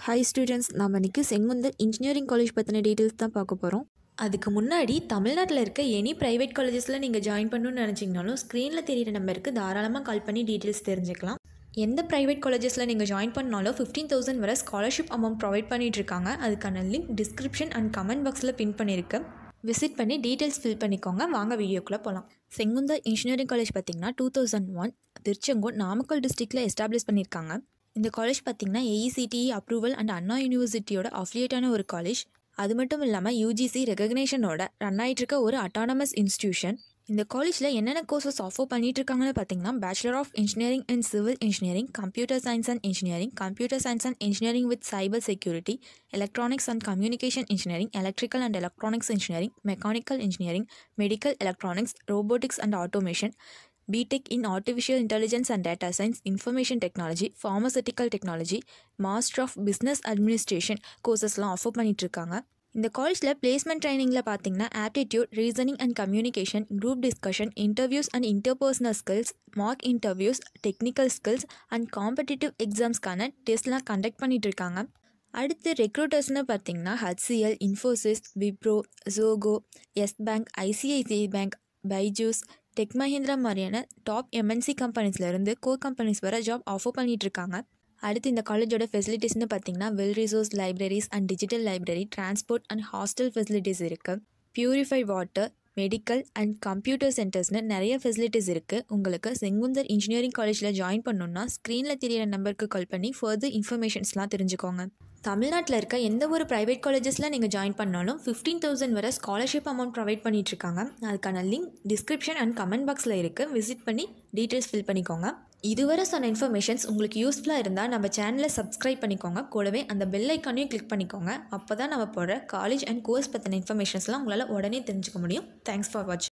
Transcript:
Hi students, நாம் இன்றைக்கி Sengunthar engineering college பற்றின டீட்டெயில்ஸ் தான் பார்க்க போகிறோம். அதுக்கு முன்னாடி தமிழ்நாட்டில் இருக்க எனி ப்ரைவேட் காலேஜஸில் நீங்கள் ஜாயின் பண்ணணும்னு நினச்சிங்கனாலும் ஸ்க்ரீனில் தெரியிற நம்பருக்கு தாராளமாக கால் பண்ணி டீட்டெயில்ஸ் தெரிஞ்சுக்கலாம். எந்த ப்ரைவேட் காலேஜஸில் நீங்கள் ஜாயின் பண்ணாலும் 15,000 வரை ஸ்காலர்ஷிப் அமௌண்ட் ப்ரொவைட் பண்ணிகிட்ருக்காங்க. அதுக்கான லிங்க் டிஸ்கிரிப்ஷன் அண்ட் கமெண்ட் பாக்ஸில் பின் பண்ணியிருக்கேன். விசிட் பண்ணி டீட்டெயில்ஸ் ஃபில் பண்ணிக்கோங்க. வாங்க வீடியோக்குள்ளே போகலாம். செங்குந்தர் இன்ஜினியரிங் காலேஜ் பார்த்திங்கன்னா 2001 திருச்செங்கோடு நாமக்கல் டிஸ்ட்ரிக்டில் எஸ்டாப்ளிஷ் பண்ணியிருக்காங்க. இந்த காலேஜ் பார்த்திங்கன்னா AECTE அப்ரூவல் அண்ட் அண்ணா யூனிவர்சிட்டியோட அஃபிலியேட்டான ஒரு காலேஜ். அது மட்டும் இல்லாமல் UGC ரெகக்னேஷனோட ரன் ஆகிட்டு இருக்க ஒரு அட்டானமஸ் இன்ஸ்டியூஷன். இந்த காலேஜில் என்னென்ன கோர்சஸ் ஆஃபர் பண்ணிட்டு இருக்காங்கன்னு பார்த்தீங்கன்னா bachelor of engineering and civil engineering, computer science and engineering, computer science and engineering with cyber security, electronics and communication engineering, electrical and electronics engineering, mechanical engineering, medical electronics, robotics and automation, BTech in Artificial Intelligence and Data Science, Information Technology, Pharmaceutical Technology, Master of Business Administration கோர்சஸ்லாம் offer பண்ணிகிட்ருக்காங்க. இந்த காலேஜில் placement ட்ரைனிங்கில் பார்த்தீங்கன்னா aptitude, reasoning and communication, group discussion, interviews and interpersonal skills, mark interviews, technical skills and competitive எக்ஸாம்ஸ்க்கான டெஸ்ட்லாம் conduct பண்ணிகிட்ருக்காங்க. அடுத்து ரெக்ரூட்டர்ஸ்னு பார்த்தீங்கன்னா HCL, Infosys, Wipro, Zoho, Yes Bank, ICICI bank, Byju's, tech Mahindra மாதிரியான டாப் MNC கம்பெனிஸ்லேருந்து கோர் கம்பெனிஸ் வர ஜாப் ஆஃபர் பண்ணிகிட்ருக்காங்க. அடுத்து இந்த காலேஜோட ஃபெசிலிட்டிஸ்னு பார்த்தீங்கன்னா well resource libraries and digital library, transport and hostel facilities இருக்குது. Purify water, medical and computer சென்டர்ஸ்னு நிறைய ஃபெசிலிட்டிஸ் இருக்குது. உங்களுக்கு செங்குந்தர் இன்ஜினியரிங் காலேஜில் ஜாயின் பண்ணணுன்னா ஸ்க்ரீனில் தெரியிற நம்பருக்கு கால் பண்ணி ஃபர்தர் இன்ஃபர்மேஷன்ஸ்லாம் தெரிஞ்சுக்கோங்க. தமிழ்நாட்டில் இருக்க எந்த ஒரு ப்ரைவேட் காலேஜஸில் நீங்கள் ஜாயின் பண்ணாலும் 15,000 வரை ஸ்காலர்ஷிப் அமௌண்ட் ப்ரொவைட் பண்ணிகிட்ருக்காங்க. அதுக்கான லிங்க் டிஸ்கிரிப்ஷன் அண்ட் கமெண்ட் பாக்ஸில் இருக்குது. விசிட் பண்ணி டீட்டெயில்ஸ் ஃபில் பண்ணிக்கோங்க. இதுவரை சொன்ன இன்ஃபர்மேஷன்ஸ் உங்களுக்கு யூஸ்ஃபுல்லாக இருந்தால் நம்ம சேனலை சப்ஸ்கிரைப் பண்ணிக்கோங்க. கூடவே அந்த பெல் ஐக்கானையும் கிளிக் பண்ணிக்கோங்க. அப்போ தான் நம்ம போடுற காலேஜ் அண்ட் கோர்ஸ் பற்றின இன்ஃபர்மேஷன்ஸ்லாம் உங்களால் உடனே தெரிஞ்சுக்க முடியும். தேங்க்ஸ் ஃபார் வாட்சிங்.